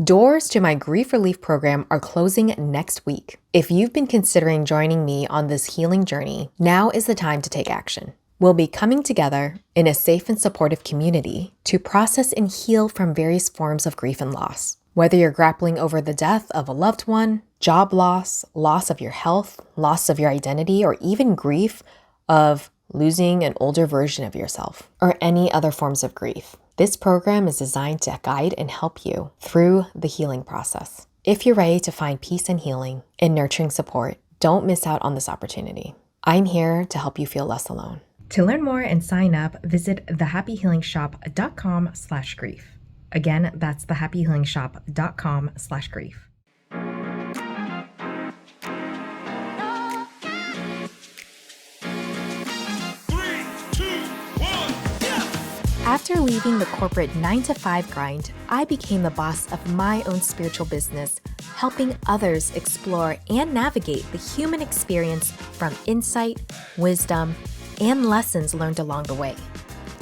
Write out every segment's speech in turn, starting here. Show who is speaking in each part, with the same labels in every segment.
Speaker 1: Doors to my grief relief program are closing next week. If you've been considering joining me on this healing journey, now is the time to take action. We'll be coming together in a safe and supportive community to process and heal from various forms of grief and loss. Whether you're grappling over the death of a loved one, job loss, loss of your health, loss of your identity, or even grief of losing an older version of yourself, or any other forms of grief. This program is designed to guide and help you through the healing process. If you're ready to find peace and healing and nurturing support, don't miss out on this opportunity. I'm here to help you feel less alone. To learn more and sign up, visit thehappyhealingshop.com/grief. Again, that's thehappyhealingshop.com/grief. After leaving the corporate 9-to-5 grind, I became the boss of my own spiritual business, helping others explore and navigate the human experience from insight, wisdom, and lessons learned along the way.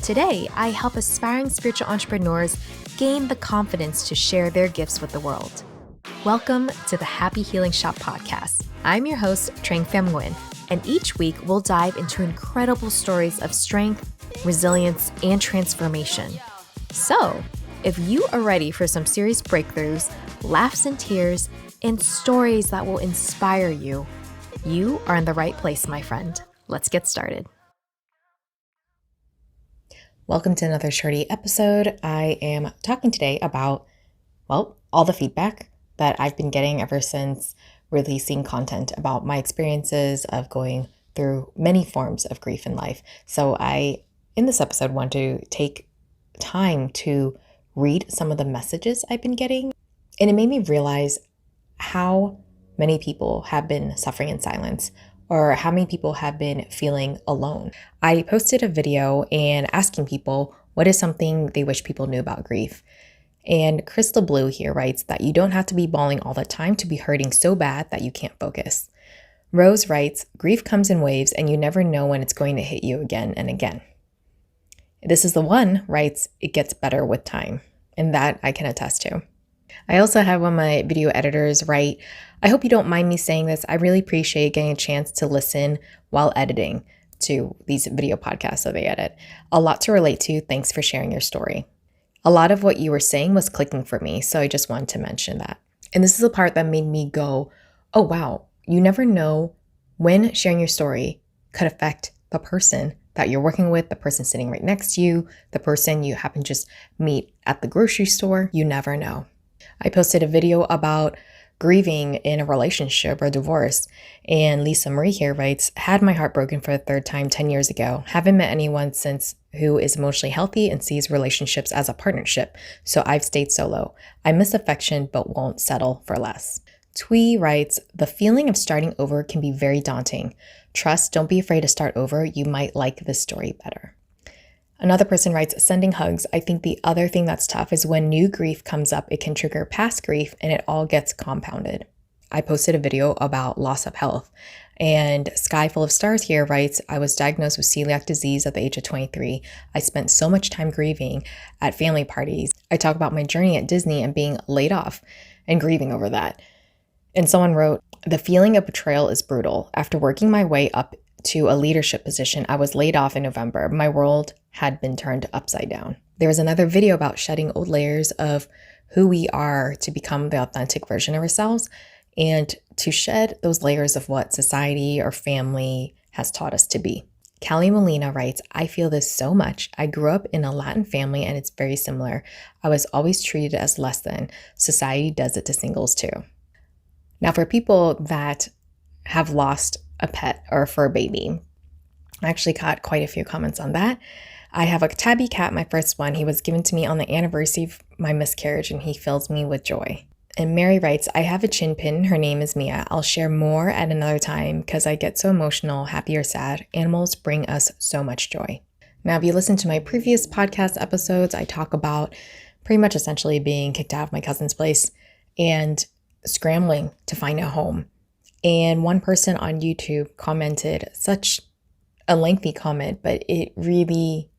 Speaker 1: Today, I help aspiring spiritual entrepreneurs gain the confidence to share their gifts with the world. Welcome to the Happy Healing Shop podcast. I'm your host, Trang Pham Nguyen, and each week we'll dive into incredible stories of strength, resilience, and transformation. So, if you are ready for some serious breakthroughs, laughs and tears, and stories that will inspire you, you are in the right place, my friend. Let's get started. Welcome to another shorty episode. I am talking today about, all the feedback that I've been getting ever since releasing content about my experiences of going through many forms of grief in life. So in this episode, want to take time to read some of the messages I've been getting. And it made me realize how many people have been suffering in silence, or how many people have been feeling alone. I posted a video and asking people what is something they wish people knew about grief. And Crystal Blue here writes that you don't have to be bawling all the time to be hurting so bad that you can't focus. Rose writes, grief comes in waves and you never know when it's going to hit you again and again. This is the one writes, it gets better with time. And that I can attest to. I also have one of my video editors write, I hope you don't mind me saying this. I really appreciate getting a chance to listen while editing to these video podcasts that they edit. A lot to relate to. Thanks for sharing your story. A lot of what you were saying was clicking for me, so I just wanted to mention that. And this is the part that made me go, oh wow, you never know when sharing your story could affect the person that you're working with, the person sitting right next to you, the person you happen to just meet at the grocery store. You never know. I posted a video about grieving in a relationship or divorce, and Lisa Marie here writes, had my heart broken for the third time 10 years ago. Haven't met anyone since who is emotionally healthy and sees relationships as a partnership, so I've stayed solo. I miss affection but won't settle for less. Twee writes, the feeling of starting over can be very daunting. Trust, don't be afraid to start over. You might like this story better. Another person writes, sending hugs. I think the other thing that's tough is when new grief comes up, it can trigger past grief and it all gets compounded. I posted a video about loss of health, and Sky Full of Stars here writes, I was diagnosed with celiac disease at the age of 23. I spent so much time grieving at family parties. I talk about my journey at Disney and being laid off and grieving over that. And someone wrote, the feeling of betrayal is brutal. After working my way up to a leadership position, I was laid off in November. My world had been turned upside down. There was another video about shedding old layers of who we are to become the authentic version of ourselves, and to shed those layers of what society or family has taught us to be. Callie Molina writes, I feel this so much. I grew up in a Latin family and it's very similar. I was always treated as less than. Society does it to singles too. Now, for people that have lost a pet or a fur baby, I actually got quite a few comments on that. I have a tabby cat, my first one. He was given to me on the anniversary of my miscarriage and he fills me with joy. And Mary writes, I have a chin pin. Her name is Mia. I'll share more at another time because I get so emotional, happy or sad. Animals bring us so much joy. Now, if you listen to my previous podcast episodes, I talk about pretty much essentially being kicked out of my cousin's place and scrambling to find a home. And one person on YouTube commented such a lengthy comment, but it really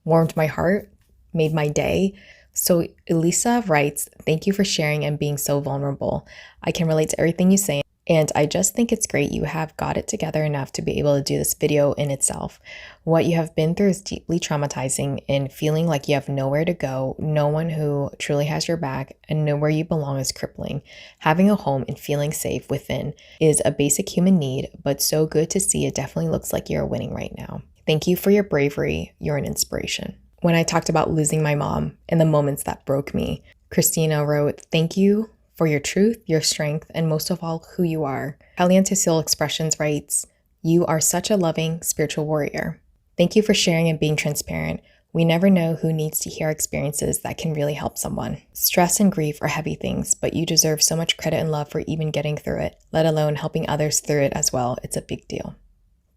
Speaker 1: warmed my heart, made my day, So Elisa writes, "Thank you for sharing and being so vulnerable. I can relate to everything you say, and I just think it's great you have got it together enough to be able to do this video in itself. What you have been through is deeply traumatizing, and feeling like you have nowhere to go, no one who truly has your back, and nowhere you belong is crippling. Having a home and feeling safe within is a basic human need, but so good to see it definitely looks like you're winning right now. Thank you for your bravery. You're an inspiration." When I talked about losing my mom and the moments that broke me, Christina wrote, "Thank you for your truth, your strength, and most of all, who you are." Caliente Soul Expressions writes, "You are such a loving spiritual warrior. Thank you for sharing and being transparent. We never know who needs to hear experiences that can really help someone. Stress and grief are heavy things, but you deserve so much credit and love for even getting through it, let alone helping others through it as well. It's a big deal.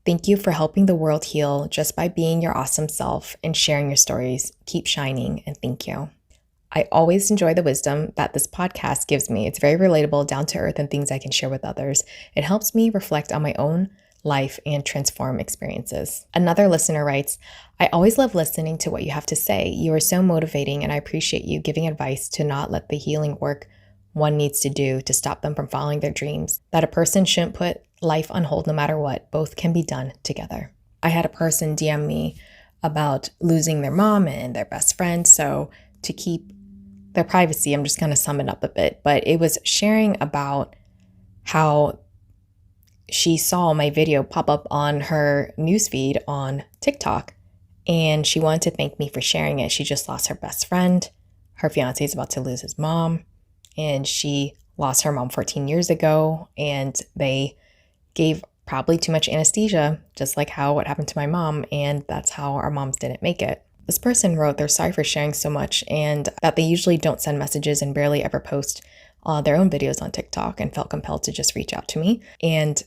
Speaker 1: Thank you for helping the world heal just by being your awesome self and sharing your stories. Keep shining, and thank you. I always enjoy the wisdom that this podcast gives me. It's very relatable, down to earth, and things I can share with others. It helps me reflect on my own life and transform experiences." Another listener writes, "I always love listening to what you have to say. You are so motivating, and I appreciate you giving advice to not let the healing work one needs to do to stop them from following their dreams, that a person shouldn't put life on hold no matter what. Both can be done together." I had a person DM me about losing their mom and their best friend, so to keep their privacy, I'm just going to sum it up a bit, but it was sharing about how she saw my video pop up on her newsfeed on TikTok, and she wanted to thank me for sharing it. She just lost her best friend. Her fiance is about to lose his mom, and she lost her mom 14 years ago, and they gave probably too much anesthesia, just like how what happened to my mom, and that's how our moms didn't make it. This person wrote they're sorry for sharing so much, and that they usually don't send messages and barely ever post their own videos on TikTok, and felt compelled to just reach out to me. And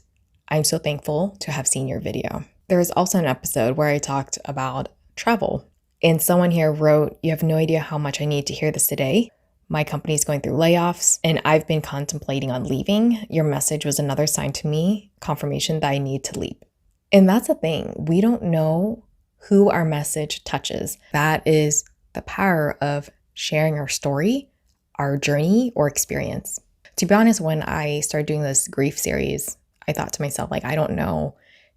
Speaker 1: I'm so thankful to have seen your video. There was also an episode where I talked about travel, and someone here wrote, "You have no idea how much I need to hear this today. My company is going through layoffs, and I've been contemplating on leaving. Your message was another sign to me, confirmation that I need to leap." And that's the thing. We don't know who our message touches. That is the power of sharing our story, our journey, or experience. To be honest, when I started doing this grief series, I thought to myself, like, I don't know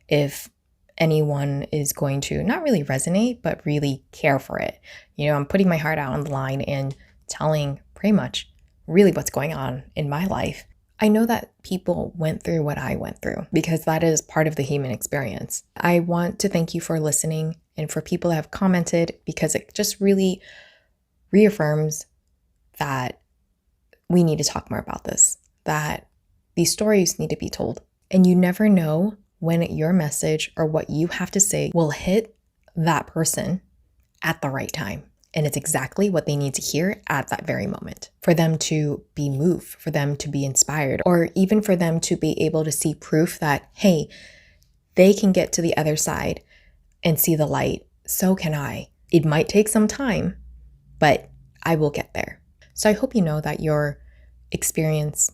Speaker 1: if anyone is going to not really resonate, but really care for it. I'm putting my heart out on the line and telling pretty much really what's going on in my life. I know that people went through what I went through because that is part of the human experience. I want to thank you for listening and for people that have commented, because it just really reaffirms that we need to talk more about this, that these stories need to be told. And you never know when your message or what you have to say will hit that person at the right time. And it's exactly what they need to hear at that very moment for them to be moved, for them to be inspired, or even for them to be able to see proof that, hey, they can get to the other side and see the light. So can I. It might take some time, but I will get there. So I hope you know that your experience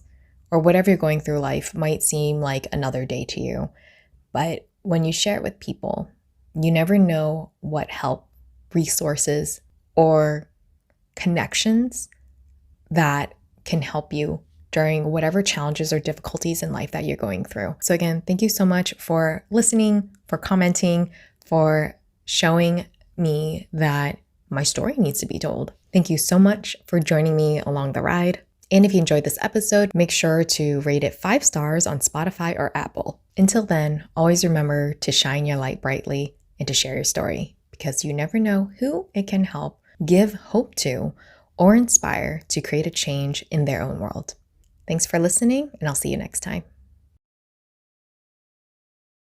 Speaker 1: or whatever you're going through life might seem like another day to you. But when you share it with people, you never know what help, resources, or connections that can help you during whatever challenges or difficulties in life that you're going through. So again, thank you so much for listening, for commenting, for showing me that my story needs to be told. Thank you so much for joining me along the ride. And if you enjoyed this episode, make sure to rate it 5 stars on Spotify or Apple. Until then, always remember to shine your light brightly and to share your story, because you never know who it can help, give hope to, or inspire to create a change in their own world. Thanks for listening, and I'll see you next time.